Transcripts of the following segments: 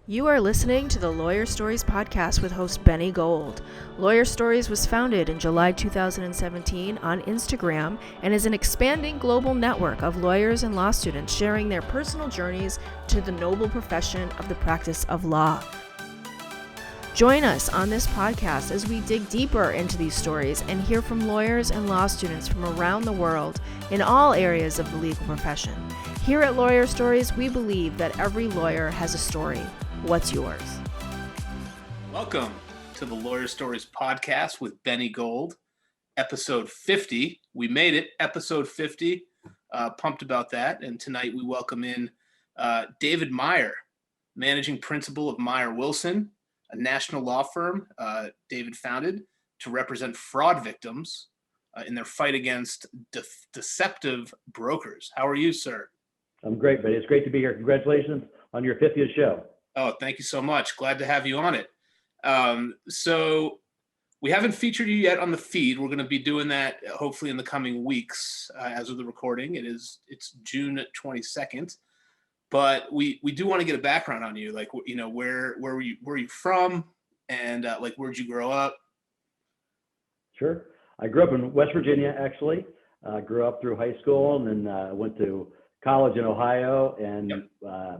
You are listening to the Lawyer Stories podcast with host Benny Gold. Lawyer Stories was founded in July 2017 on Instagram and is an expanding global network of lawyers and law students sharing their personal journeys to the noble profession of the practice of law. Join us on this podcast as we dig deeper into these stories and hear from lawyers and law students from around the world in all areas of the legal profession. Here at Lawyer Stories, we believe that every lawyer has a story. What's yours? Welcome to the Lawyer Stories podcast with Benny Gold, episode 50. We made it, episode 50. Pumped about that. And tonight we welcome in David Meyer, managing principal of Meyer Wilson, a national law firm David founded to represent fraud victims in their fight against deceptive brokers. How are you, sir? I'm great, buddy. It's great to be here. Congratulations on your 50th show. Oh, thank you so much. Glad to have you on it. So we haven't featured you yet on the feed. We're going to be doing that hopefully in the coming weeks as of the recording. It's June 22nd. But we do want to get a background on you. Like, you know, where were you from? And like, where'd you grow up? Sure. I grew up in West Virginia, actually. Grew up through high school and then went to college in Ohio. And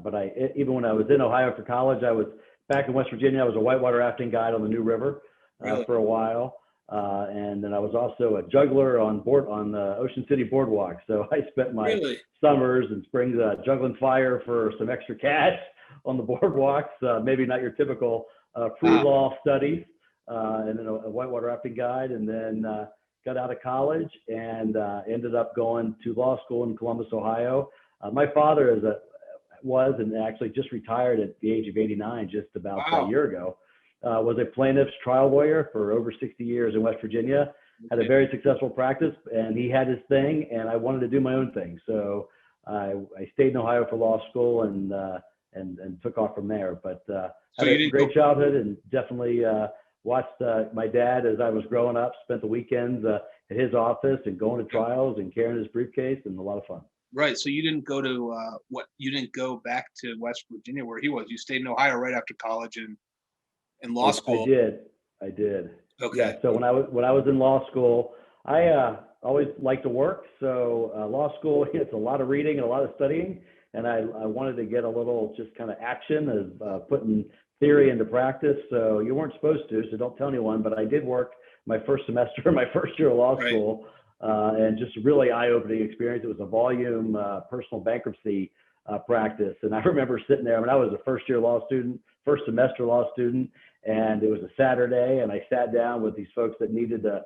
but even when I was in Ohio for college, I was back in West Virginia. I was a whitewater rafting guide on the New River for a while. And then I was also a juggler on the Ocean City Boardwalk. So I spent my summers and springs juggling fire for some extra cash on the boardwalks. Maybe not your typical pre-law studies. And then a whitewater rafting guide. And then got out of college and ended up going to law school in Columbus, Ohio. My father was and actually just retired at the age of 89, just about a year ago. Was a plaintiff's trial lawyer for over 60 years in West Virginia, had a very successful practice, and he had his thing, and I wanted to do my own thing. So I stayed in Ohio for law school and took off from there. But had a great childhood and definitely watched my dad as I was growing up, spent the weekends at his office and going to trials and carrying his briefcase, and a lot of fun. Right. So you didn't go to you didn't go back to West Virginia where he was. You stayed in Ohio right after college and in law school. I did. Okay. Yeah, so when I was in law school, I always liked to work. So law school, it's a lot of reading and a lot of studying, and I wanted to get a little just kind of action of putting theory into practice. So you weren't supposed to, so don't tell anyone, but I did work my first semester, my first year of law school, and just a really eye-opening experience. It was a volume personal bankruptcy practice, and I remember sitting there. I mean, I was a first semester law student, and it was a Saturday, and I sat down with these folks that needed to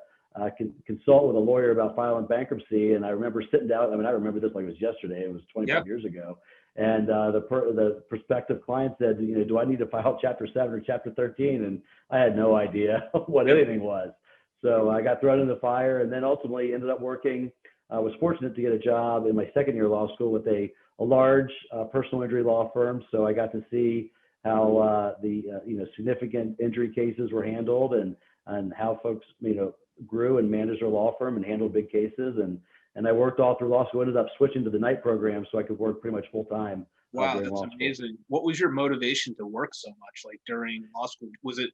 consult with a lawyer about filing bankruptcy. And I remember sitting down. I mean, I remember this like it was yesterday. It was 25 years ago. And the prospective client said, you know, do I need to file Chapter 7 or Chapter 13? And I had no idea what anything was. So I got thrown in the fire, and then ultimately ended up working. I was fortunate to get a job in my second year of law school with a large personal injury law firm. So I got to see how the significant injury cases were handled, and how folks grew and managed their law firm and handled big cases. And I worked all through law school. Ended up switching to the night program so I could work pretty much full time. Wow, that's amazing. What was your motivation to work so much? Like during law school, was it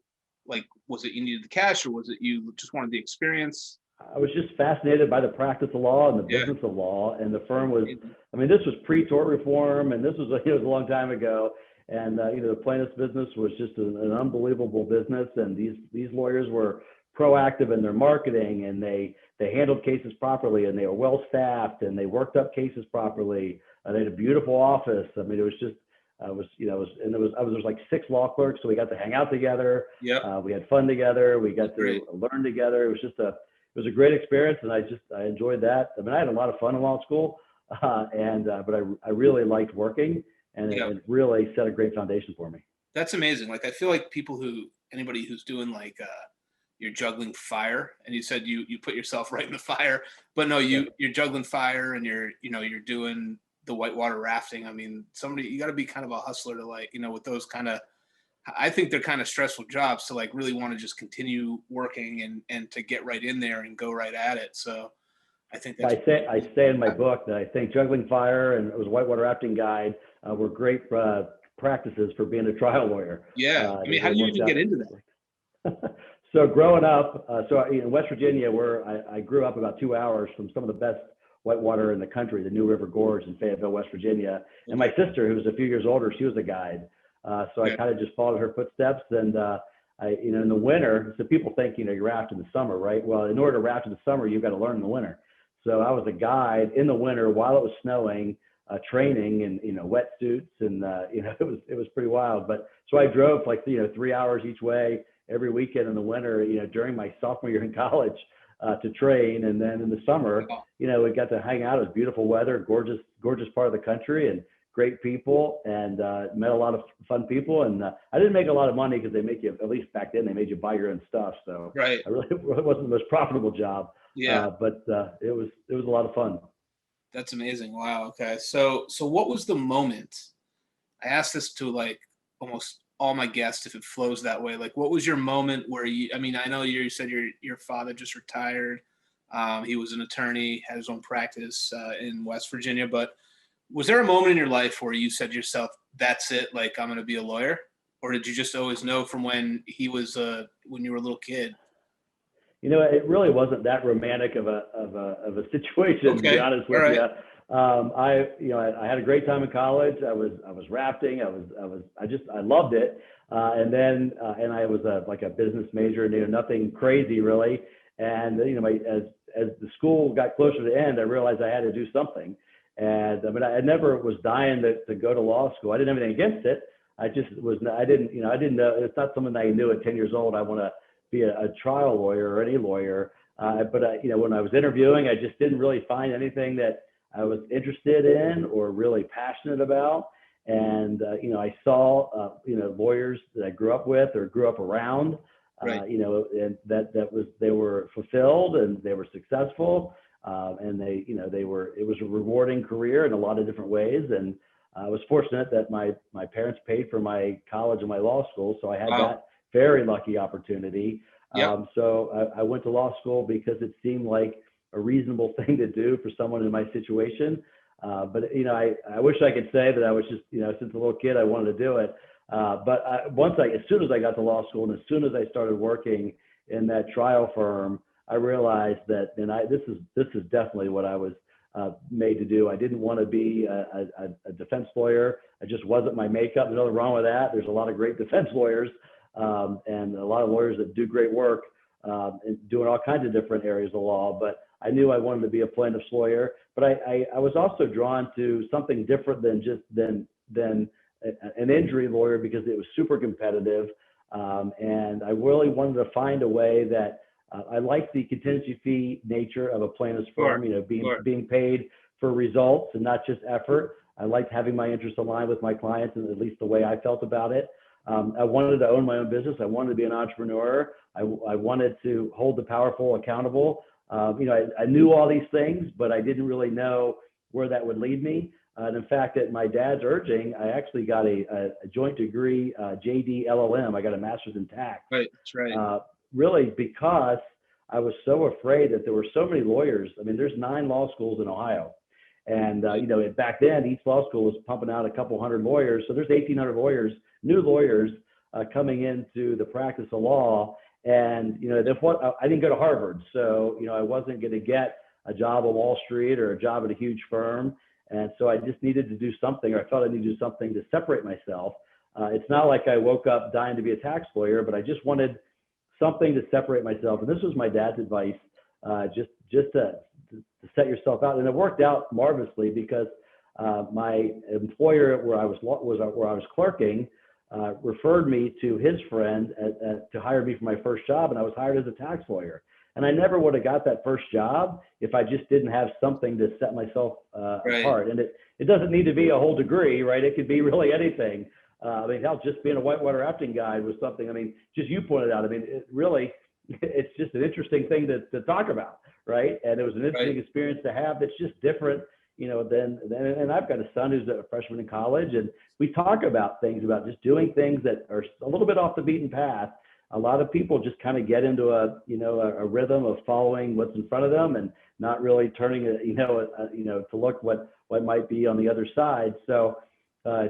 you needed the cash, or was it you just wanted the experience? I was just fascinated by the practice of law and the business of law. And the firm was, I mean, this was pre-tort reform, and this was it was a long time ago. And the plaintiff's business was just an unbelievable business. And these lawyers were proactive in their marketing, and they handled cases properly, and they were well staffed, and they worked up cases properly. They had a beautiful office. I mean, it was just, there was like 6 law clerks, so we got to hang out together. We had fun together. We got to learn together. It was just it was a great experience, and I enjoyed that. I mean, I had a lot of fun in law school, but I really liked working, and it really set a great foundation for me. That's amazing. Like, I feel like anybody who's doing like you're juggling fire, and you said you put yourself right in the fire, but no, you're juggling fire, and you're doing the whitewater rafting. I mean, you got to be kind of a hustler to with those kind of, I think they're kind of stressful jobs to really want to just continue working and to get right in there and go right at it. So I think that's I say in my book that I think juggling fire and it was whitewater rafting guide were great practices for being a trial lawyer. Yeah. I mean, how do you even get into that? So growing up, in West Virginia, where I grew up about 2 hours from some of the best whitewater in the country, the New River Gorge in Fayetteville, West Virginia. And my sister, who was a few years older, she was a guide. So I kind of just followed her footsteps. And in the winter, so people think, you raft in the summer, right? Well, in order to raft in the summer, you've got to learn in the winter. So I was a guide in the winter while it was snowing, training in, wetsuits, and it was pretty wild. But so I drove 3 hours each way every weekend in the winter, during my sophomore year in college, to train. And then in the summer, we got to hang out. It was beautiful weather, gorgeous part of the country, and great people, and met a lot of fun people. And I didn't make a lot of money because they make you, at least back then, they made you buy your own stuff. So right. it wasn't the most profitable job. Yeah. But it was a lot of fun. That's amazing. Wow. Okay. So what was the moment? I asked this to almost all my guests, if it flows that way. What was your moment where I know you said your father just retired. He was an attorney, had his own practice in West Virginia, but was there a moment in your life where you said to yourself, that's it, I'm going to be a lawyer? Or did you just always know from when he was, when you were a little kid? It really wasn't that romantic of a situation, to be honest with you. I had a great time in college. I was rafting. I loved it. And I was a business major, nothing crazy really. And, as the school got closer to the end, I realized I had to do something. And I never was dying to go to law school. I didn't have anything against it. I didn't know. It's not something that I knew at 10 years old. I want to be a trial lawyer or any lawyer. But when I was interviewing, I just didn't really find anything that I was interested in or really passionate about. And, I saw, lawyers that I grew up with or grew up around, right. And they were fulfilled and they were successful. And it was a rewarding career in a lot of different ways. And I was fortunate that my parents paid for my college and my law school. So I had that very lucky opportunity. Yep. So I went to law school because it seemed like a reasonable thing to do for someone in my situation. But I wish I could say that I was just, since a little kid, I wanted to do it. But as soon as I got to law school and as soon as I started working in that trial firm, I realized that this is definitely what I was made to do. I didn't want to be a defense lawyer. It just wasn't my makeup. There's nothing wrong with that. There's a lot of great defense lawyers and a lot of lawyers that do great work and doing all kinds of different areas of law. But I knew I wanted to be a plaintiff's lawyer. But I was also drawn to something different than an injury lawyer because it was super competitive. And I really wanted to find a way that I liked the contingency fee nature of a plaintiff's firm, being paid for results and not just effort. I liked having my interests aligned with my clients, and at least the way I felt about it. I wanted to own my own business. I wanted to be an entrepreneur. I wanted to hold the powerful accountable. I knew all these things, but I didn't really know where that would lead me. And in fact, at my dad's urging, I actually got a joint degree, JD LLM. I got a master's in tax. Right, that's right. Really because I was so afraid that there were so many lawyers. I mean, there's 9 law schools in Ohio. And, back then, each law school was pumping out a couple hundred lawyers. So there's 1,800 lawyers, new lawyers coming into the practice of law. And, I didn't go to Harvard. So, I wasn't going to get a job on Wall Street or a job at a huge firm. And so I just needed to do something, or I felt I needed to do something to separate myself. It's not like I woke up dying to be a tax lawyer, but I just wanted something to separate myself. And this was my dad's advice, just to set yourself out. And it worked out marvelously because my employer where I was clerking referred me to his friend to hire me for my first job. And I was hired as a tax lawyer. And I never would have got that first job if I just didn't have something to set myself apart. And it doesn't need to be a whole degree, right? It could be really anything. Hell, just being a whitewater rafting guide was something, just you pointed out. It's just an interesting thing to talk about, right? And it was an interesting experience to have that's just different, and I've got a son who's a freshman in college, and we talk about things, about just doing things that are a little bit off the beaten path. A lot of people just kind of get into a rhythm of following what's in front of them and not really turning to look what might be on the other side. So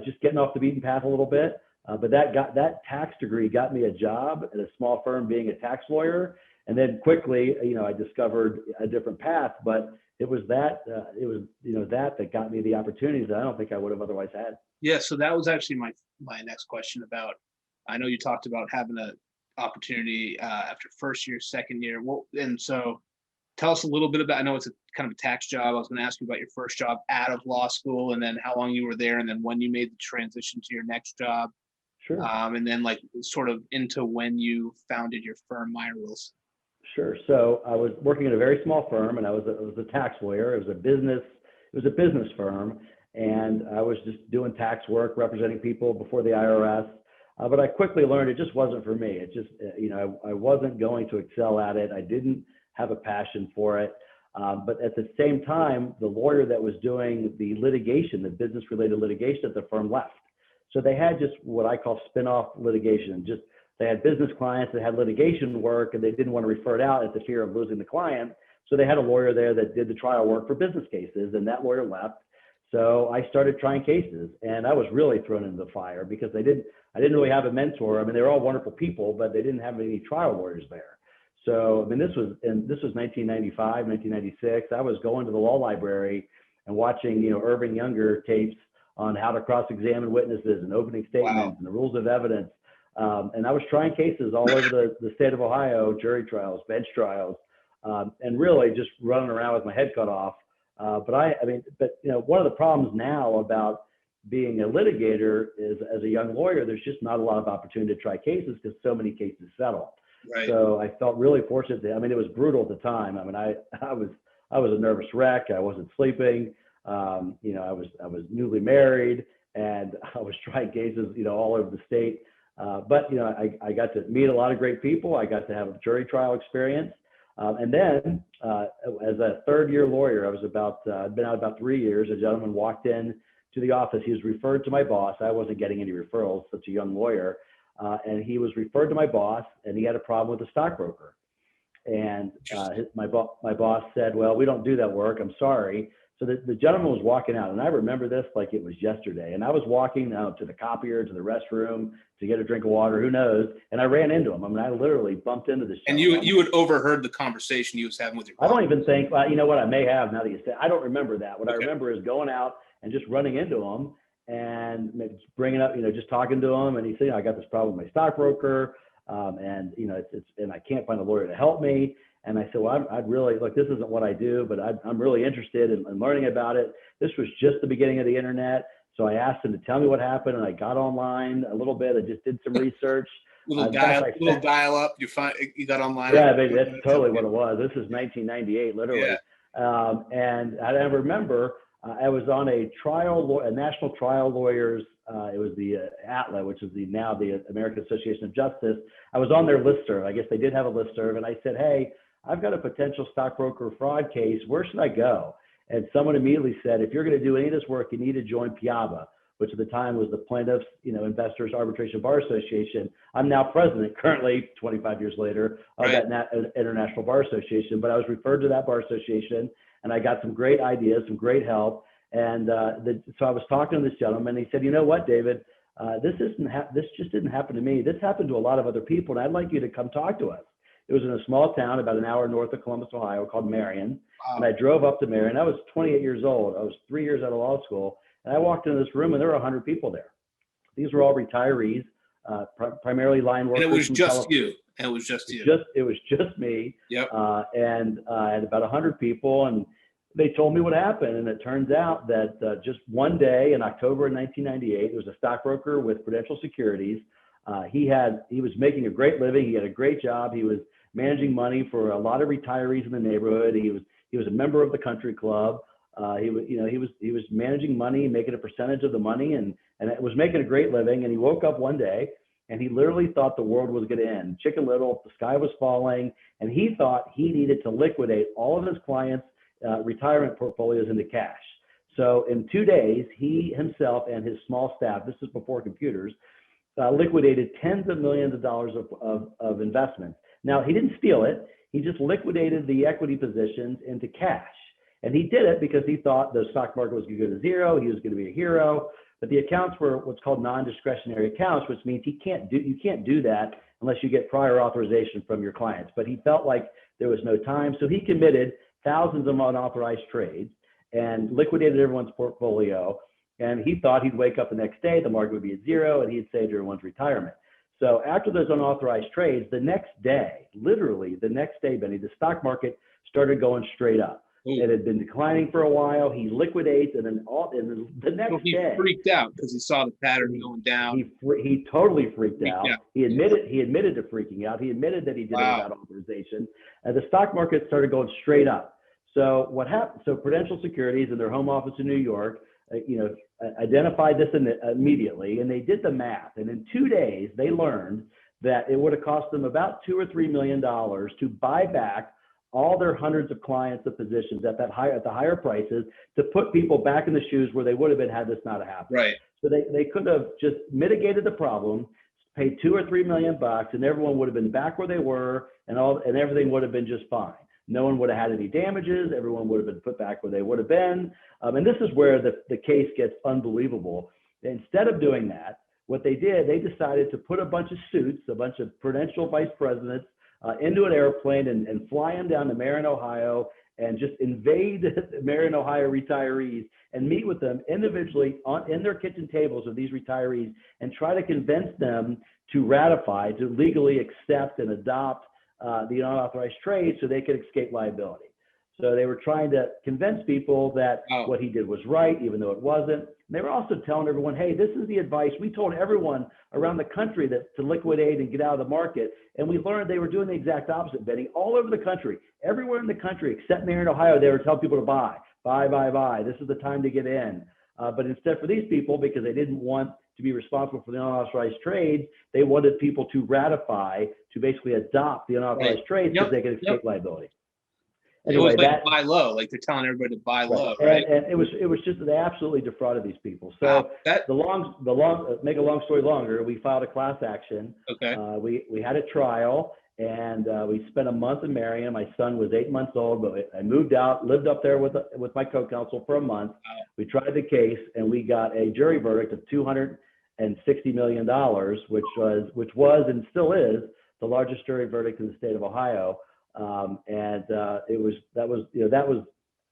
just getting off the beaten path a little bit. But that tax degree got me a job at a small firm being a tax lawyer. And then quickly, I discovered a different path, but it was that got me the opportunities that I don't think I would have otherwise had. Yeah. So that was actually my next question about, I know you talked about having an opportunity after first year, second year. Well, and so tell us a little bit about, I know it's a kind of a tax job. I was going to ask you about your first job out of law school, and then how long you were there, and then when you made the transition to your next job. Sure. And then like sort of into when you founded your firm, Meyer Wilson. Sure. So I was working at a very small firm, and I was a tax lawyer. It was a business firm, and I was just doing tax work, representing people before the IRS. But I quickly learned it just wasn't for me. It just, I wasn't going to excel at it. I didn't have a passion for it. But at the same time, the lawyer that was doing the litigation, the business-related litigation at the firm, left. So they had just what I call spin-off litigation. Just they had business clients that had litigation work, and they didn't want to refer it out at the fear of losing the client. So they had a lawyer there that did the trial work for business cases, and that lawyer left. So I started trying cases, and I was really thrown into the fire because I didn't really have a mentor. I mean, they were all wonderful people, but they didn't have any trial lawyers there. So, I mean, this was 1995, 1996. I was going to the law library and watching, Irving Younger tapes on how to cross-examine witnesses and opening statements and the rules of evidence. And I was trying cases all over the state of Ohio, jury trials, bench trials, and really just running around with my head cut off. But one of the problems now about being a litigator is, as a young lawyer, there's just not a lot of opportunity to try cases because so many cases settle. Right. So I felt really fortunate. It was brutal at the time. I mean, I was a nervous wreck. I wasn't sleeping. I was newly married, and I was trying cases, all over the state. But I got to meet a lot of great people. I got to have a jury trial experience. And then as a third-year lawyer, I'd been out about 3 years. A gentleman walked in to the office. He was referred to my boss. I wasn't getting any referrals, such a young lawyer. And he was referred to my boss, and he had a problem with a stockbroker. And my boss said, "Well, we don't do that work. I'm sorry." So the gentleman was walking out, and I remember this like it was yesterday. And I was walking out to the copier, to the restroom, to get a drink of water, who knows? And I ran into him. I mean, I literally bumped into this gentleman. And you had overheard the conversation he was having with your boss. I don't even think, you know what, I may have, now that you say, I don't remember that. What Okay. I remember is going out and just running into him and bringing up, just talking to him. And he said, I got this problem with my stockbroker, and and I can't find a lawyer to help me. And I said, well, I'd really, look, this isn't what I do, but I'm really interested in learning about it. This was just the beginning of the internet. So I asked him to tell me what happened, and I got online a little bit. I just did some research. Little dial up. You got online. Yeah, that's totally what it was. This is 1998, literally. Yeah. And I remember I was on a national trial lawyers. It was the ATLA, which is now the American Association of Justice. I was on their listserv. I guess they did have a listserv, and I said, "Hey, I've got a potential stockbroker fraud case. Where should I go?" And someone immediately said, "If you're going to do any of this work, you need to join PIABA," which at the time was the Plaintiffs, Investors Arbitration Bar Association. I'm now president, currently 25 years later, of that International Bar Association. But I was referred to that bar association, and I got some great ideas, some great help. And so I was talking to this gentleman, and he said, "You know what, David? This just didn't happen to me. This happened to a lot of other people, and I'd like you to come talk to us." It was in a small town about an hour north of Columbus, Ohio, called Marion. Wow. And I drove up to Marion. I was 28 years old. I was 3 years out of law school. And I walked into this room, and there were 100 people there. These were all retirees, primarily line workers. And it was just you. It was just you. It was just me. Yep. And I had about 100 people, and they told me what happened. And it turns out that just one day in October of 1998, there was a stockbroker with Prudential Securities. He was making a great living. He had a great job. He was managing money for a lot of retirees in the neighborhood. He was a member of the country club. He was managing money, making a percentage of the money, and it was making a great living. And he woke up one day, and he literally thought the world was going to end. Chicken Little, the sky was falling, and he thought he needed to liquidate all of his clients' retirement portfolios into cash. So in 2 days, he himself and his small staff, this is before computers, liquidated tens of millions of dollars of investments. Now, he didn't steal it. He just liquidated the equity positions into cash. And he did it because he thought the stock market was going to go to zero. He was going to be a hero. But the accounts were what's called non-discretionary accounts, which means you can't do that unless you get prior authorization from your clients. But he felt like there was no time, so he committed thousands of unauthorized trades and liquidated everyone's portfolio. And he thought he'd wake up the next day, the market would be at zero, and he'd saved everyone's retirement. So after those unauthorized trades, the next day, literally the next day, Benny, the stock market started going straight up. It had been declining for a while. He liquidates, and then the next day, he freaked out because he saw the pattern going down. He totally freaked out. Yeah. He admitted to freaking out. He admitted that he did it without authorization, and the stock market started going straight up. So what happened? So Prudential Securities and their home office in New York, identified this immediately, and they did the math. And in 2 days, they learned that it would have cost them about $2 or $3 million to buy back all their hundreds of clients of positions at the higher prices, to put people back in the shoes where they would have been had this not happened. Right. So they could have just mitigated the problem, paid $2 or $3 million, and everyone would have been back where they were, and everything would have been just fine. No one would have had any damages. Everyone would have been put back where they would have been. And this is where the case gets unbelievable. Instead of doing that, what they did, they decided to put a bunch of suits, a bunch of Prudential vice presidents, into an airplane and fly them down to Marion, Ohio, and just invade Marion, Ohio retirees and meet with them individually in their kitchen tables of these retirees and try to convince them to ratify, to legally accept and adopt the unauthorized trade so they could escape liability. So they were trying to convince people that what he did was right, even though it wasn't. And they were also telling everyone, hey, this is the advice we told everyone around the country that to liquidate and get out of the market. And we learned they were doing the exact opposite, Benny. All over the country, everywhere in the country except Marion, Ohio, they were telling people to buy. This is the time to get in. But instead, for these people, because they didn't want to be responsible for the unauthorized trades, they wanted people to ratify, to basically adopt the unauthorized trades so they could escape liability. Anyway, it was like buy low, like they're telling everybody to buy low, right? And it was just, they absolutely defrauded these people. So make a long story longer, we filed a class action. Okay. We had a trial, and we spent a month in Marion. My son was 8 months old, but I moved out, lived up there with my co-counsel for a month. We tried the case, and we got a jury verdict of $260 million, which was and still is the largest jury verdict in the state of Ohio. That was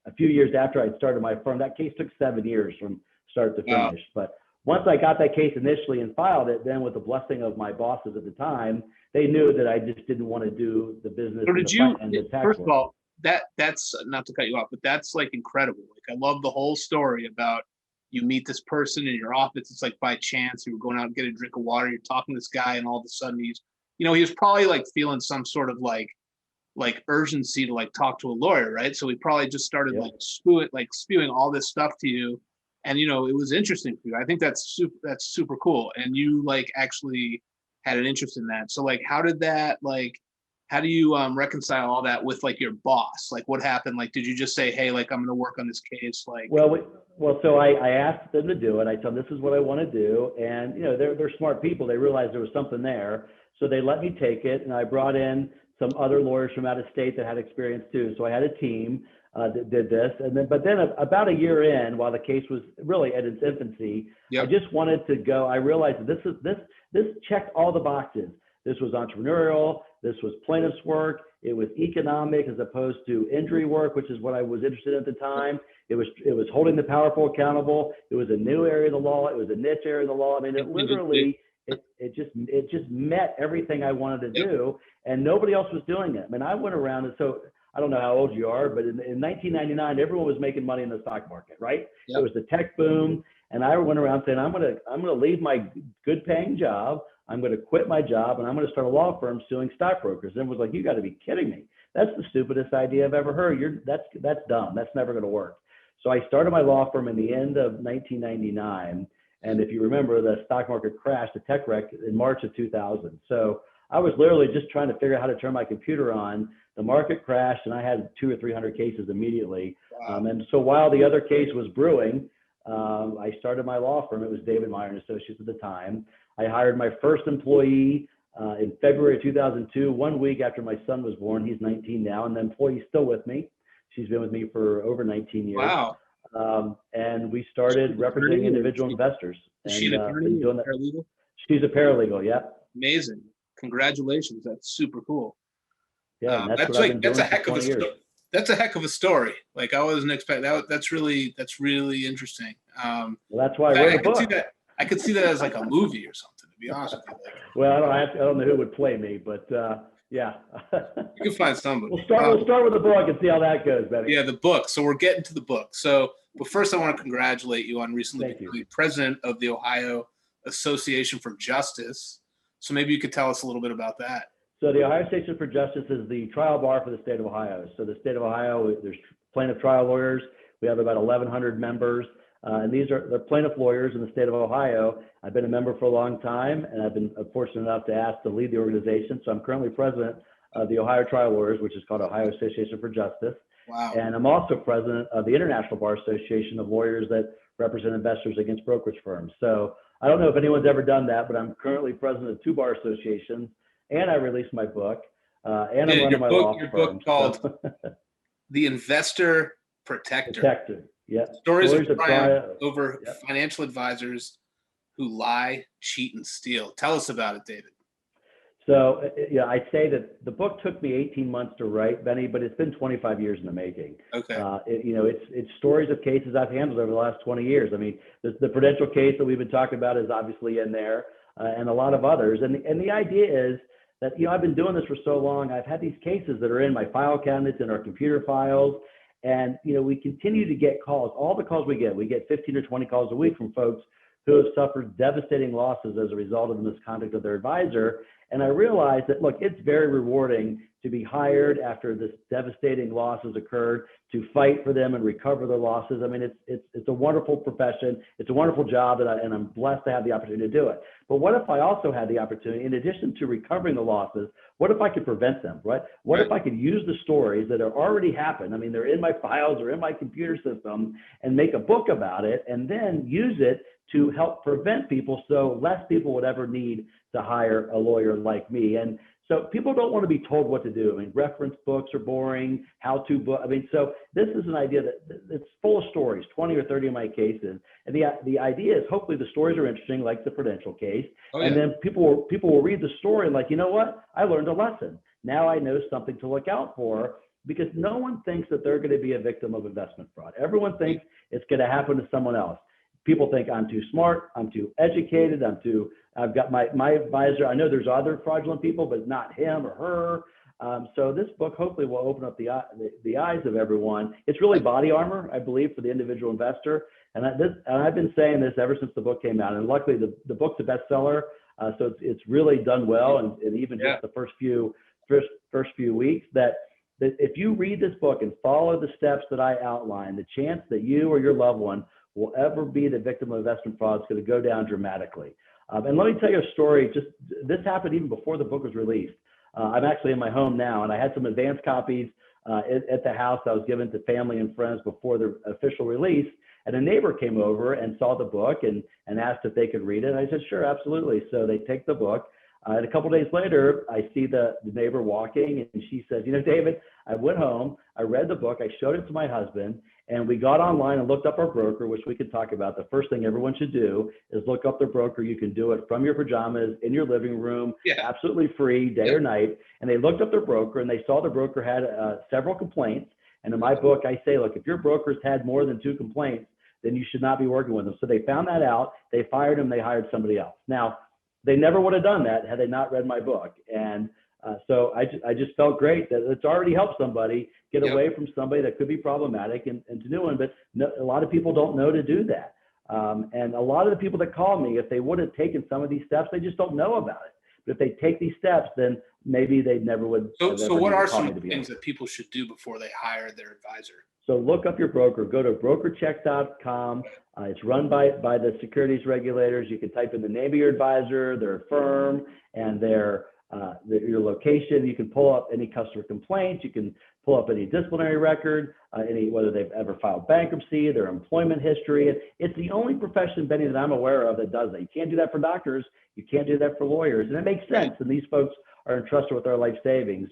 a few years after I'd started my firm. That case took 7 years from start to finish. But once I got that case initially and filed it, then with the blessing of my bosses at the time, they knew that I just didn't want to do the business. So did you, first of all, that's not to cut you off, but that's like incredible. Like, I love the whole story about you meet this person in your office. It's like by chance you were going out and get a drink of water. You're talking to this guy, and all of a sudden he was probably like feeling some sort of like urgency to like talk to a lawyer, right? So he probably just started spewing all this stuff to you, and it was interesting for you. I think that's super cool, and you like actually had an interest in that. So like, how do you reconcile all that with like your boss? Like, what happened? Like, did you just say, hey, like, I'm going to work on this case? Like, so I asked them to do it. I told them this is what I want to do, and they're smart people. They realized there was something there, so they let me take it, and I brought in some other lawyers from out of state that had experience too. So I had a team that did this, but then about a year in, while the case was really at its infancy, I just wanted to go. I realized that this checked all the boxes. This was entrepreneurial. This was plaintiff's work. It was economic as opposed to injury work, which is what I was interested in at the time. It was holding the powerful accountable. It was a new area of the law. It was a niche area of the law. I mean, it literally. It just met everything I wanted to do, and nobody else was doing it. I mean, I went around, and so I don't know how old you are, but in 1999, everyone was making money in the stock market, right? It was the tech boom, and I went around saying, I'm gonna leave my good paying job, I'm gonna quit my job, and I'm gonna start a law firm suing stockbrokers. And it was like, you got to be kidding me! That's the stupidest idea I've ever heard. That's dumb. That's never gonna work. So I started my law firm in the end of 1999. And if you remember, the stock market crashed, the tech wreck, in March of 2000. So I was literally just trying to figure out how to turn my computer on. The market crashed, and I had 200 or 300 cases immediately. Wow. And so while the other case was brewing, I started my law firm. It was David Meyer and Associates at the time. I hired my first employee in February of 2002, 1 week after my son was born. He's 19 now, and the employee's still with me. She's been with me for over 19 years. Wow. And we started representing individual investors. Is she an attorney or paralegal? She's a paralegal, yeah. Amazing. Congratulations. That's super cool. Yeah, and that's what I've been doing for 20 years. That's a heck of a story. Like I wasn't expecting that. That's really interesting. Well, that's why I wrote a book. I could see that as like a movie or something, to be honest with you. Like, well, I don't know who would play me, but yeah. You can find somebody. We'll start with the book and see how that goes, Benny. Yeah, the book. So we're getting to the book. So, but first I want to congratulate you on recently becoming president of the Ohio Association for Justice. So maybe you could tell us a little bit about that. So the Ohio Association for Justice is the trial bar for the state of Ohio. So the state of Ohio, there's plaintiff trial lawyers. We have about 1,100 members. And they're plaintiff lawyers in the state of Ohio. I've been a member for a long time, and I've been fortunate enough to ask to lead the organization. So I'm currently president of the Ohio Trial Lawyers, which is called Ohio Association for Justice. Wow. And I'm also president of the International Bar Association of Lawyers that represent investors against brokerage firms. So I don't know if anyone's ever done that, but I'm currently president of 2 bar associations, and I released my book, and I'm running my law firm. Your book called The Investor Protector. Yeah. Stories of triumph over financial advisors who lie, cheat, and steal. Tell us about it, David. So, I say that the book took me 18 months to write, Benny, but it's been 25 years in the making. Okay. It's stories of cases I've handled over the last 20 years. I mean, the Prudential case that we've been talking about is obviously in there, and a lot of others. And the idea is that, I've been doing this for so long. I've had these cases that are in my file cabinets, in our computer files. And, we continue to get calls. All the calls we get 15 or 20 calls a week from folks who have suffered devastating losses as a result of the misconduct of their advisor. And I realized that, look, it's very rewarding to be hired after this devastating loss has occurred, to fight for them and recover their losses. I mean, it's a wonderful profession. It's a wonderful job, and I'm blessed to have the opportunity to do it. But what if I also had the opportunity, in addition to recovering the losses, what if I could prevent them, right? What if I could use the stories that have already happened? I mean, they're in my files or in my computer system, and make a book about it, and then use it to help prevent people, so less people would ever need to hire a lawyer like me. And so people don't want to be told what to do. I mean, reference books are boring, how-to book. I mean, so this is an idea that it's full of stories, 20 or 30 of my cases. And the idea is, hopefully the stories are interesting, like the Prudential case. And then people will read the story and like, you know what? I learned a lesson. Now I know something to look out for, because no one thinks that they're going to be a victim of investment fraud. Everyone thinks it's going to happen to someone else. People think I'm too smart, I'm too educated, I've got my advisor. I know there's other fraudulent people, but not him or her. So this book hopefully will open up the eyes of everyone. It's really body armor, I believe, for the individual investor. And I've been saying this ever since the book came out. And luckily, the book's a bestseller, so it's really done well. And even just the first few weeks, that if you read this book and follow the steps that I outline, the chance that you or your loved one will ever be the victim of investment fraud is going to go down dramatically. And let me tell you a story. Just this happened even before the book was released. I'm actually in my home now, and I had some advance copies at the house that was given to family and friends before the official release. And a neighbor came over and saw the book and asked if they could read it. And I said, sure, absolutely. So they take the book. And a couple of days later, I see the neighbor walking, and she says, David, I went home, I read the book, I showed it to my husband, and we got online and looked up our broker, which we could talk about. The first thing everyone should do is look up their broker. You can do it from your pajamas, in your living room, absolutely free, day or night. And they looked up their broker, and they saw the broker had several complaints. And in my book, I say, look, if your broker's had more than 2 complaints, then you should not be working with them. So they found that out. They fired him. They hired somebody else. Now, they never would have done that had they not read my book. And so I just felt great that it's already helped somebody get away from somebody that could be problematic and to new one. But a lot of people don't know to do that. And a lot of the people that call me, if they would have taken some of these steps, they just don't know about it. But if they take these steps, then maybe they never would. So what are some things that people should do before they hire their advisor? So look up your broker. Go to brokercheck.com. It's run by the securities regulators. You can type in the name of your advisor, their firm, and your location. You can pull up any customer complaints. You can pull up any disciplinary record, whether they've ever filed bankruptcy, their employment history. It's the only profession, Benny, that I'm aware of that does that. You can't do that for doctors. You can't do that for lawyers. And it makes sense. And these folks are entrusted with their life savings.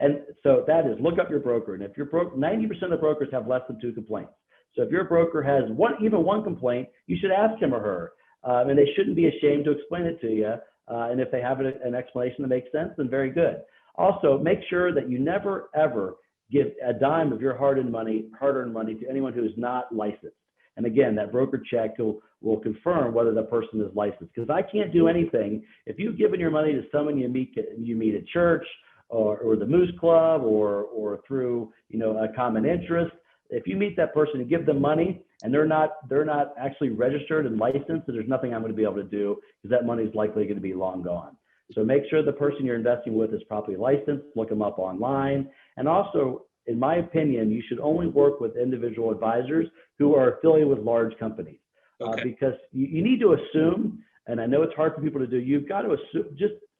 And so that is, look up your broker. And if your 90% of brokers have less than 2 complaints. So if your broker has even one complaint, you should ask him or her, and they shouldn't be ashamed to explain it to you. And if they have an explanation that makes sense, then very good. Also, make sure that you never ever give a dime of your hard-earned money to anyone who is not licensed. And again, that broker check will confirm whether the person is licensed. Because I can't do anything if you've given your money to someone you meet at church or the Moose Club or through a common interest. If you meet that person and give them money and they're not actually registered and licensed, so there's nothing I'm going to be able to do because that money is likely going to be long gone. So make sure the person you're investing with is properly licensed. Look them up online, and also, in my opinion, you should only work with individual advisors who are affiliated with large companies. Okay. Because you need to assume, and I know it's hard for people to do, you've got to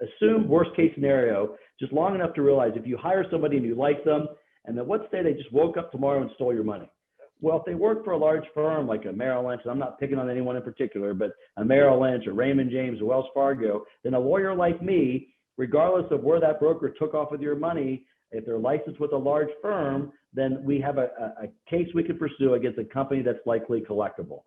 assume worst case scenario, just long enough to realize if you hire somebody and you like them, and then let's say they just woke up tomorrow and stole your money. Well, if they work for a large firm like a Merrill Lynch, and I'm not picking on anyone in particular, but a Merrill Lynch or Raymond James or Wells Fargo, then a lawyer like me, regardless of where that broker took off with your money, if they're licensed with a large firm, then we have a case we can pursue against a company that's likely collectible.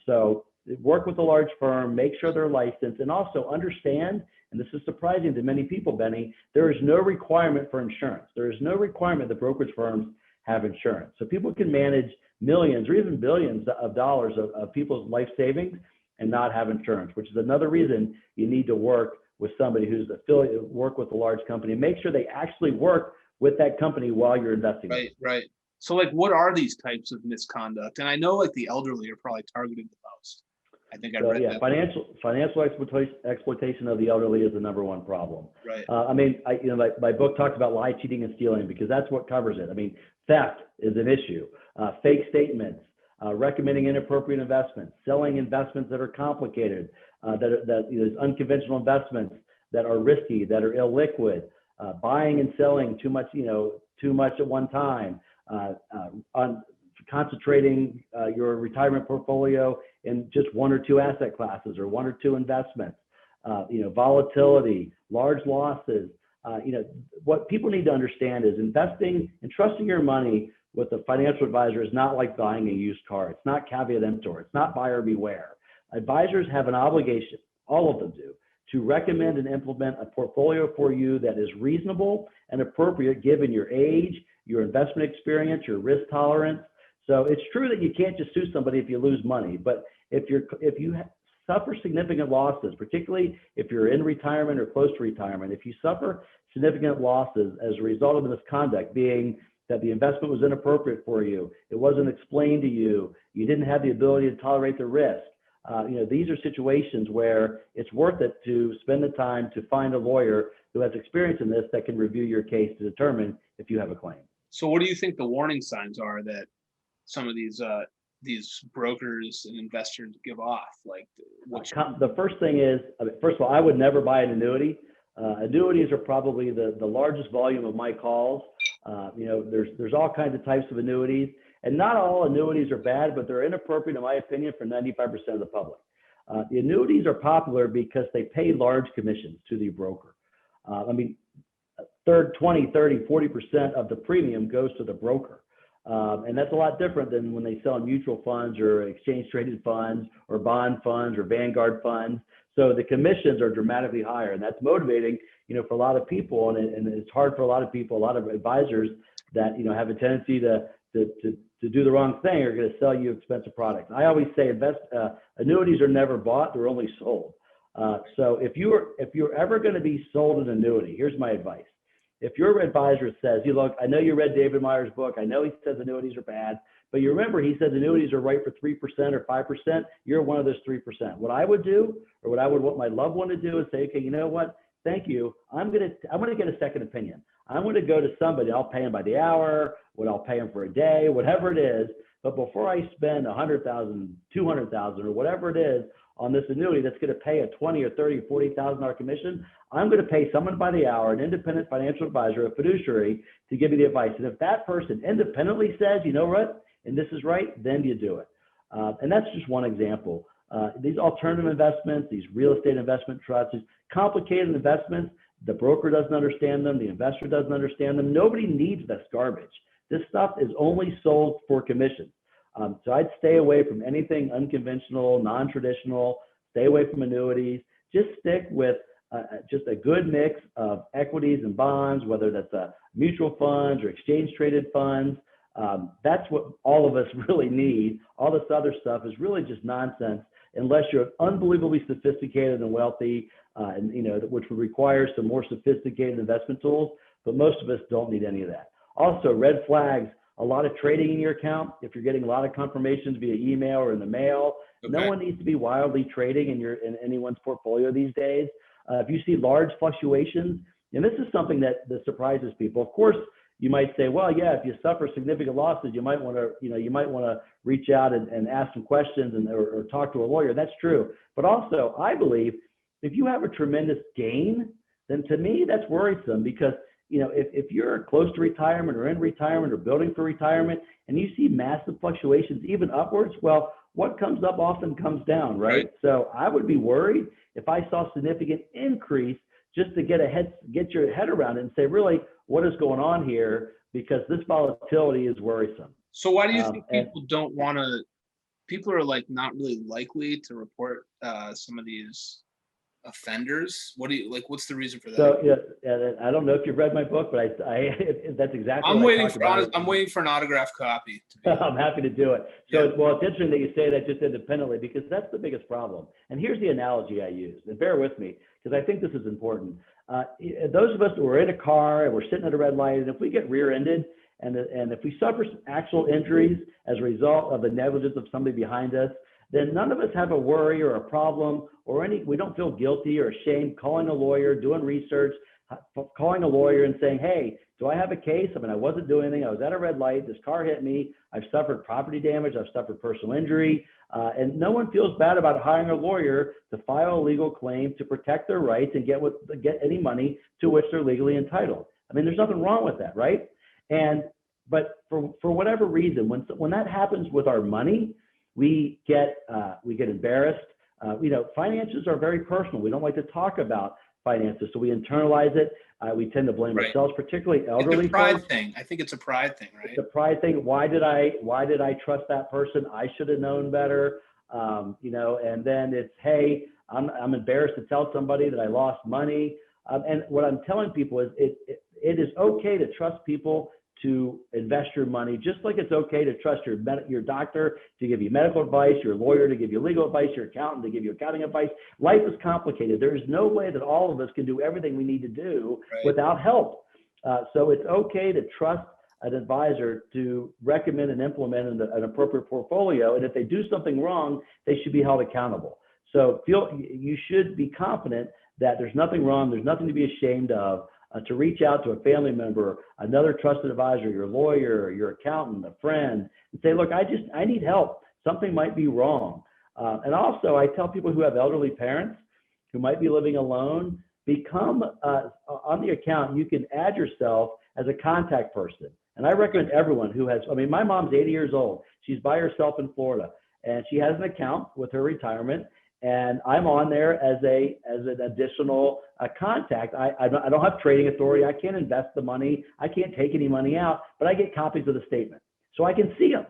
So work with a large firm, make sure they're licensed, and also understand, and this is surprising to many people, Benny, there is no requirement for insurance. There is no requirement that brokerage firms have insurance. So people can manage millions or even billions of dollars of people's life savings and not have insurance, which is another reason you need to work with somebody who's affiliated, work with a large company, and make sure they actually work with that company while you're investing. Right. So like, what are these types of misconduct? And I know like the elderly are probably targeted the most. I think I read that. Financial exploitation of the elderly is the number one problem. Right. My book talks about lie, cheating, and stealing because that's what covers it. I mean, theft is an issue. Fake statements, recommending inappropriate investments, selling investments that are complicated, that unconventional investments that are risky, that are illiquid, buying and selling too much at one time, on concentrating your retirement portfolio in just one or two asset classes or one or two investments, volatility, large losses. What people need to understand is investing and trusting your money with a financial advisor is not like buying a used car. It's not caveat emptor. It's not buyer beware. Advisors have an obligation, all of them do, to recommend and implement a portfolio for you that is reasonable and appropriate given your age, your investment experience, your risk tolerance. So it's true that you can't just sue somebody if you lose money, but if you suffer significant losses, particularly if you're in retirement or close to retirement, if you suffer significant losses as a result of misconduct, being that the investment was inappropriate for you, it wasn't explained to you, you didn't have the ability to tolerate the risk. These are situations where it's worth it to spend the time to find a lawyer who has experience in this that can review your case to determine if you have a claim. So what do you think the warning signs are that some of these brokers and investors give off? Like, the first thing is, first of all, I would never buy an annuity. Annuities are probably the largest volume of my calls. There's all kinds of types of annuities, and not all annuities are bad, but they're inappropriate, in my opinion, for 95% of the public. The annuities are popular because they pay large commissions to the broker. 20, 30, 40% of the premium goes to the broker. And that's a lot different than when they sell mutual funds or exchange traded funds or bond funds or Vanguard funds. So the commissions are dramatically higher, and that's motivating, for a lot of people. And it's hard for a lot of people, a lot of advisors that, have a tendency to do the wrong thing are going to sell you expensive products. I always say annuities are never bought, they're only sold. So if you're ever going to be sold an annuity, here's my advice. If your advisor says, look, I know you read David Meyer's book, I know he says annuities are bad, but you remember he says annuities are right for 3% or 5%, you're one of those 3%. What I would do, or what I would want my loved one to do is say, okay, you know what, thank you, I'm going to get a second opinion. I'm going to go to somebody, I'll pay him by the hour, what I'll pay him for a day, whatever it is, but before I spend $100,000, $200,000, or whatever it is on this annuity that's going to pay a $20,000 or $30,000 or $40,000 commission, I'm going to pay someone by the hour, an independent financial advisor, a fiduciary, to give you the advice. And if that person independently says, you know what, and this is right, then you do it. And that's just one example. These alternative investments, these real estate investment trusts, these complicated investments, the broker doesn't understand them, the investor doesn't understand them. Nobody needs this garbage. This stuff is only sold for commission. So I'd stay away from anything unconventional, non-traditional, stay away from annuities, just stick with just a good mix of equities and bonds, whether that's mutual funds or exchange traded funds. That's what all of us really need. All this other stuff is really just nonsense unless you're unbelievably sophisticated and wealthy, and which would require some more sophisticated investment tools. But most of us don't need any of that. Also, red flags, a lot of trading in your account. If you're getting a lot of confirmations via email or in the mail, no one needs to be wildly trading in anyone's portfolio these days. If you see large fluctuations, and this is something that surprises people. Of course, you might say, well, yeah, if you suffer significant losses, you might want to reach out and ask some questions or talk to a lawyer. That's true. But also, I believe if you have a tremendous gain, then to me that's worrisome, because if you're close to retirement or in retirement or building for retirement and you see massive fluctuations, even upwards, well, what comes up often comes down, right? So I would be worried if I saw significant increase, just to get your head around it and say, really, what is going on here? Because this volatility is worrisome. So why do you think people are like not really likely to report some of these offenders? What's the reason for that? So yeah, I don't know if you've read my book, but that's exactly. I'm waiting for an autographed copy. I'm happy to do it. So well, it's interesting that you say that just independently, because that's the biggest problem. And here's the analogy I use, and bear with me because I think this is important. Those of us who are in a car and we're sitting at a red light, and if we get rear-ended and if we suffer some actual injuries as a result of the negligence of somebody behind us, then none of us have a worry or a problem we don't feel guilty or ashamed calling a lawyer, doing research, calling a lawyer and saying, hey, do I have a case? I mean, I wasn't doing anything. I was at a red light. This car hit me. I've suffered property damage. I've suffered personal injury. And no one feels bad about hiring a lawyer to file a legal claim to protect their rights and get any money to which they're legally entitled. I mean, there's nothing wrong with that, right? But for whatever reason, when that happens with our money, we get embarrassed. Finances are very personal. We don't like to talk about finances, so we internalize it. We tend to blame ourselves, particularly elderly. It's a pride thing. I think it's a pride thing, right? It's a pride thing. Why did I trust that person? I should have known better. And then it's, hey, I'm embarrassed to tell somebody that I lost money. And what I'm telling people is it is okay to trust people to invest your money, just like it's okay to trust your doctor to give you medical advice, your lawyer to give you legal advice, your accountant to give you accounting advice. Life is complicated. There is no way that all of us can do everything we need to do without help. So it's okay to trust an advisor to recommend and implement an appropriate portfolio. And if they do something wrong, they should be held accountable. So you should be confident that there's nothing wrong. There's nothing to be ashamed of. To reach out to a family member, another trusted advisor, your lawyer, your accountant, a friend, and say, look, I need help. Something might be wrong. And also, I tell people who have elderly parents who might be living alone, become on the account, you can add yourself as a contact person. And I recommend everyone who has, my mom's 80 years old. She's by herself in Florida, and she has an account with her retirement. And I'm on there as an additional contact. I don't have trading authority. I can't invest the money. I can't take any money out, but I get copies of the statement, so I can see them.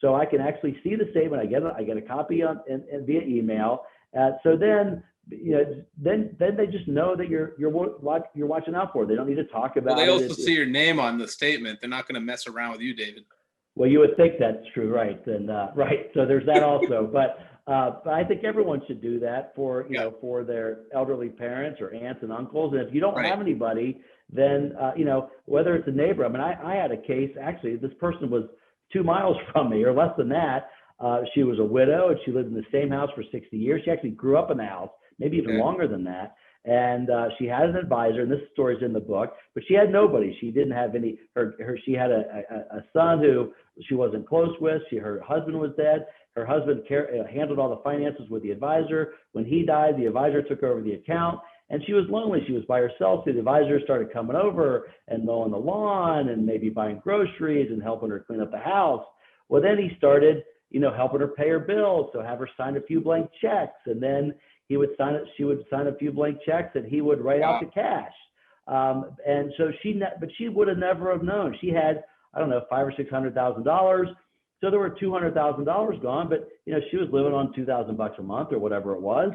So I can actually see the statement. I get a copy via email. So then they just know that you're watching out for it. They don't need to talk about it. Well, they also see your name on the statement. They're not going to mess around with you, David. Well, you would think that's true, right? And right. So there's that also, but I think everyone should do that for their elderly parents or aunts and uncles. And if you don't have anybody, then whether it's a neighbor. I mean, I had a case. Actually, this person was 2 miles from me, or less than that. She was a widow, and she lived in the same house for 60 years. She actually grew up in the house, maybe even longer than that. And she had an advisor, and this story's in the book, but she had nobody. She didn't have any. She had a son who she wasn't close with. Her husband was dead. Her husband handled all the finances with the advisor. When he died, the advisor took over the account, and she was lonely. She was by herself. So the advisor started coming over and mowing the lawn and maybe buying groceries and helping her clean up the house. Well, then he started, helping her pay her bills. So have her sign a few blank checks, and then she would sign a few blank checks, and he would write out the cash. And so she would have never have known. She had, I don't know, $500,000 or $600,000. So there were $200,000 gone, but she was living on $2,000 a month or whatever it was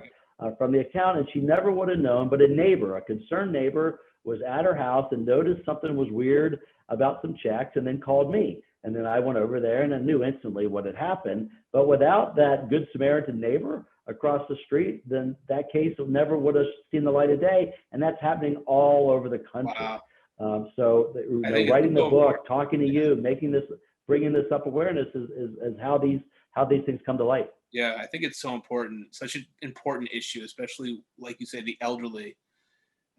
from the account, and she never would have known. But a concerned neighbor, was at her house and noticed something was weird about some checks, and then called me. And then I went over there and I knew instantly what had happened. But without that good Samaritan neighbor across the street, then that case never would have seen the light of day. And that's happening all over the country. Wow. So writing the book, talking to you, bringing this up awareness is how these things come to light. Yeah, I think it's so important, such an important issue, especially like you say, the elderly.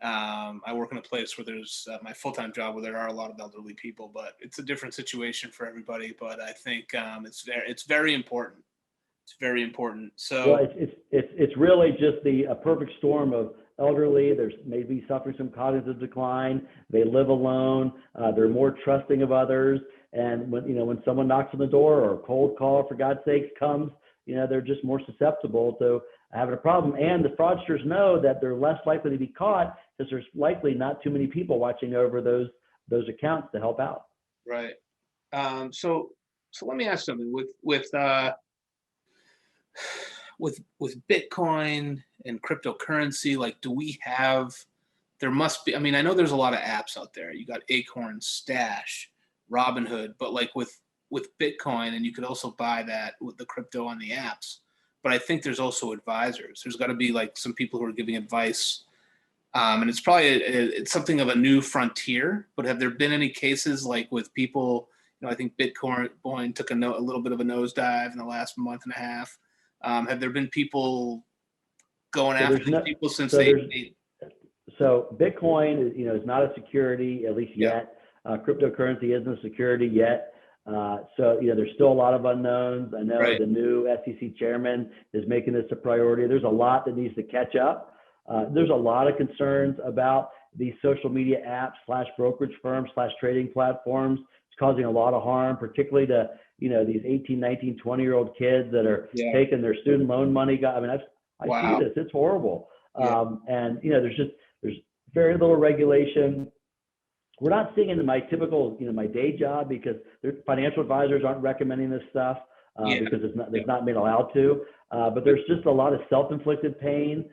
I work in a place where there's my full-time job where there are a lot of elderly people, but it's a different situation for everybody. But I think it's very important. It's very important. So well, it's really just a perfect storm of elderly. There's maybe suffering some cognitive decline. They live alone. They're more trusting of others. And when someone knocks on the door or a cold call, for God's sakes, comes, they're just more susceptible to having a problem. And the fraudsters know that they're less likely to be caught because there's likely not too many people watching over those accounts to help out. Right. So let me ask something with Bitcoin and cryptocurrency. Like, there must be, I mean, I know there's a lot of apps out there. You got Acorn, Stash, Robinhood, but like with Bitcoin, and you could also buy that with the crypto on the apps. But I think there's also advisors. There's got to be like some people who are giving advice. And it's probably it's something of a new frontier. But have there been any cases like with people? I think Bitcoin took a little bit of a nosedive in the last month and a half. Have there been people going after these people since So Bitcoin is not a security, at least yet. Cryptocurrency isn't a security yet. So there's still a lot of unknowns. I know the new SEC chairman is making this a priority. There's a lot that needs to catch up. There's a lot of concerns about these social media apps / brokerage firms / trading platforms. It's causing a lot of harm, particularly to these 18, 19, 20-year-old kids that are taking their student loan money. I mean, I see this. It's horrible. And there's very little regulation. We're not seeing it in my typical, my day job, because financial advisors aren't recommending this stuff because it's not been allowed to. But there's just a lot of self-inflicted pain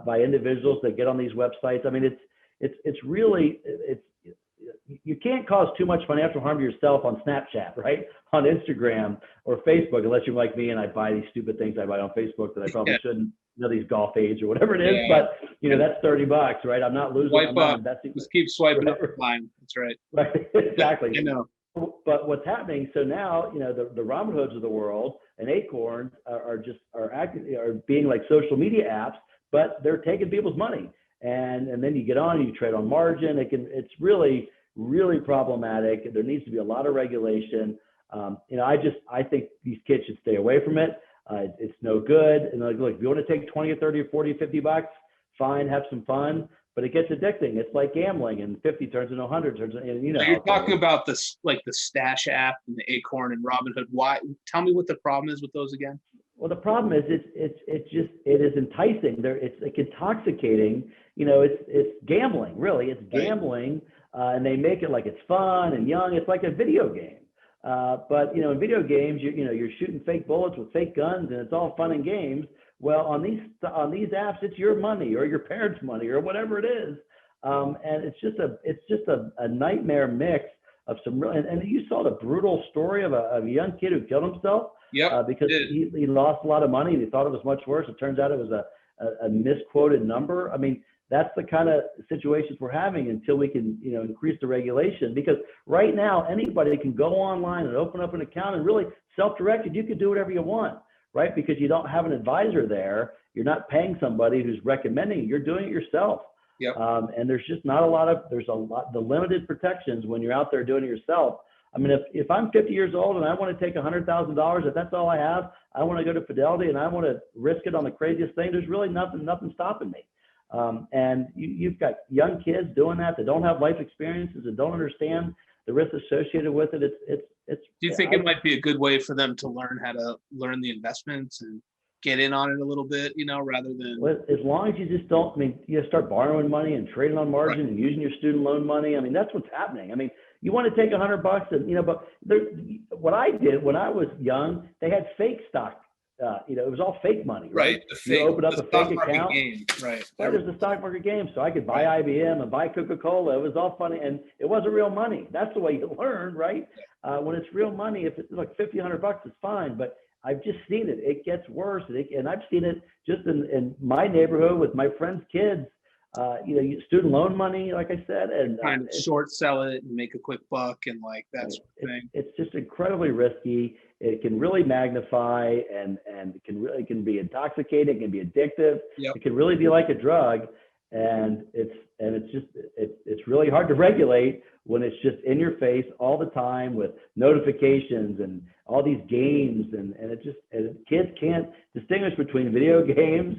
by individuals that get on these websites. I mean, it's really you can't cause too much financial harm to yourself on Snapchat, right? On Instagram or Facebook, unless you're like me and I buy these stupid things I buy on Facebook that I probably shouldn't. These golf aids or whatever it is, but that's $30, right? I'm not losing. Swipe up. Just keep swiping up the line. That's right. Right. Exactly. But what's happening? So now, the Robinhoods of the world and Acorns are being like social media apps, but they're taking people's money, and then you get on, you trade on margin. It's really, really problematic. There needs to be a lot of regulation. I think these kids should stay away from it. It's no good. And look, if you want to take 20 or 30 or 40 or $50, fine, have some fun, but it gets addicting. It's like gambling, and 50 turns into 100 turns into, So you're talking about this, like the Stash app and the Acorn and Robinhood. Why? Tell me what the problem is with those again. Well, the problem is it is enticing. It's like intoxicating. It's gambling, really. It's gambling, and they make it like it's fun and young. It's like a video game. But in video games, you're shooting fake bullets with fake guns, and it's all fun and games. Well, on these apps, it's your money or your parents' money or whatever it is, and it's just a nightmare mix of some real. And you saw the brutal story of a young kid who killed himself because he lost a lot of money and he thought it was much worse. It turns out it was a misquoted number. I mean, that's the kind of situations we're having until we can, increase the regulation. Because right now, anybody can go online and open up an account and really self-directed. You can do whatever you want, right? Because you don't have an advisor there. You're not paying somebody who's recommending it. You're doing it yourself. Yep. And there's just not the limited protections when you're out there doing it yourself. I mean, if I'm 50 years old and I want to take $100,000, if that's all I have, I want to go to Fidelity and I want to risk it on the craziest thing, there's really nothing stopping me. And you've got young kids doing that don't have life experiences and don't understand the risks associated with it. It's. Do you think it might be a good way for them to learn how to learn the investments and get in on it a little bit, rather than? Well, as long as you just don't, you start borrowing money and trading on margin and using your student loan money. I mean, that's what's happening. I mean, you want to take $100 and, but what I did when I was young, they had fake stock. It was all fake money, right? You open up a fake account. Game. Right. Right, it was a stock market game. So I could buy IBM and buy Coca-Cola. It was all funny. And it wasn't real money. That's the way you learn, right? When it's real money, if it's like $50, $100, it's fine. But I've just seen it. It gets worse. And I've seen it just in my neighborhood with my friends' kids. Student loan money, like I said, and trying to short sell it and make a quick buck and like that sort of thing. It's just incredibly risky. It can really magnify and it can be intoxicating. It can be addictive. Yep. It can really be like a drug, and it's really hard to regulate when it's just in your face all the time with notifications and all these games, and kids can't distinguish between video games,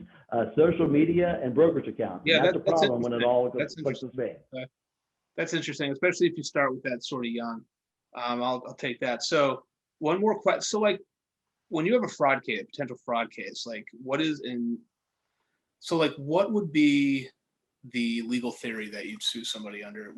social media, and brokerage accounts. Yeah, that's a problem when it all goes the same. That's interesting, especially if you start with that sort of young. I'll take that. So one more question. So like when you have a fraud case, a potential fraud case, like what would be the legal theory that you'd sue somebody under?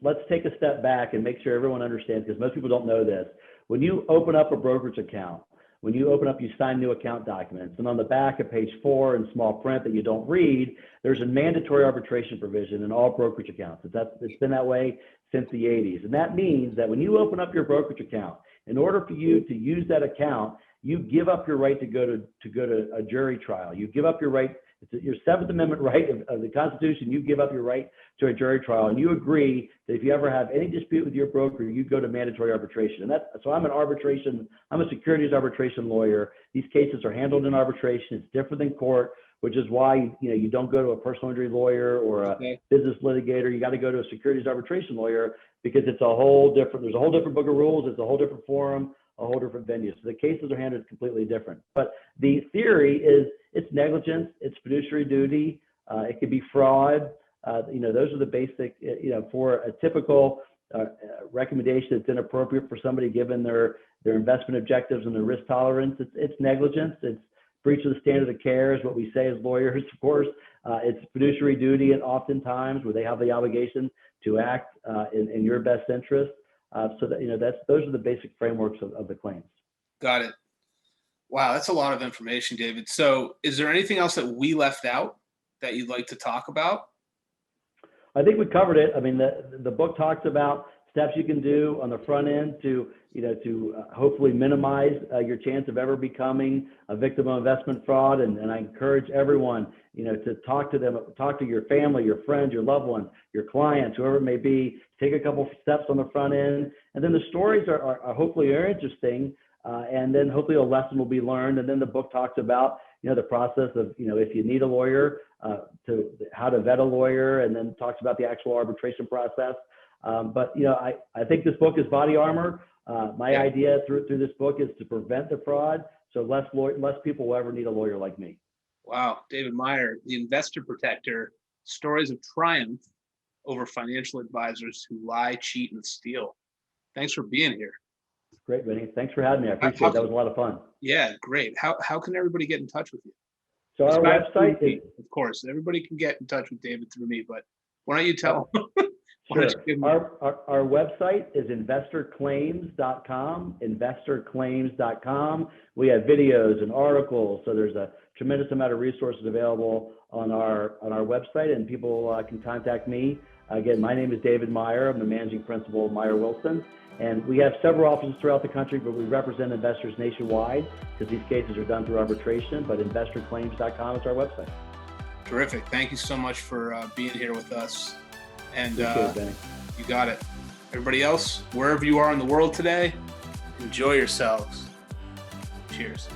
Let's take a step back and make sure everyone understands, because most people don't know this. When you open up a brokerage account, you sign new account documents, and on the back of page 4 in small print that you don't read, there's a mandatory arbitration provision in all brokerage accounts. It's been that way since the 80s. And that means that when you open up your brokerage account, in order for you to use that account, you give up your right to go to a jury trial. You give up your right. It's your 7th Amendment right of the Constitution. You give up your right to a jury trial, and you agree that if you ever have any dispute with your broker, you go to mandatory arbitration. And so I'm a securities arbitration lawyer. These cases are handled in arbitration. It's different than court, which is why you don't go to a personal injury lawyer or a business litigator. You got to go to a securities arbitration lawyer, because there's a whole different book of rules. It's a whole different forum, a whole different venue. So the cases are handled completely different. But the theory is it's negligence, it's fiduciary duty, it could be fraud. Those are the basic, for a typical recommendation that's inappropriate for somebody given their investment objectives and their risk tolerance. It's negligence, it's breach of the standard of care is what we say as lawyers, of course. It's fiduciary duty, and oftentimes where they have the obligation to act in your best interest. So that those are the basic frameworks of the claims. Got it. Wow, that's a lot of information, David. So is there anything else that we left out that you'd like to talk about? I think we covered it. I mean, the book talks about steps you can do on the front end to hopefully minimize your chance of ever becoming a victim of investment fraud. And I encourage everyone, to talk to your family, your friends, your loved ones, your clients, whoever it may be. Take a couple steps on the front end, and then the stories are hopefully interesting. And then hopefully a lesson will be learned. And then the book talks about, the process of, if you need a lawyer, to how to vet a lawyer, and then talks about the actual arbitration process. But I think this book is body armor. My idea through this book is to prevent the fraud, so less people will ever need a lawyer like me. Wow, David Meyer, the investor protector, stories of triumph over financial advisors who lie, cheat, and steal. Thanks for being here. Great, Benny. Thanks for having me. I appreciate it. That was a lot of fun. Yeah, great. How can everybody get in touch with you? So our website is, of course, everybody can get in touch with David through me, but why don't you tell them? Sure. Our website is investorclaims.com, investorclaims.com. We have videos and articles, so there's a tremendous amount of resources available on our website, and people can contact me. Again, my name is David Meyer. I'm the managing principal of Meyer Wilson, and we have several offices throughout the country, but we represent investors nationwide because these cases are done through arbitration, but investorclaims.com is our website. Terrific. Thank you so much for being here with us. And you got it. Everybody else, wherever you are in the world today, enjoy yourselves. Cheers.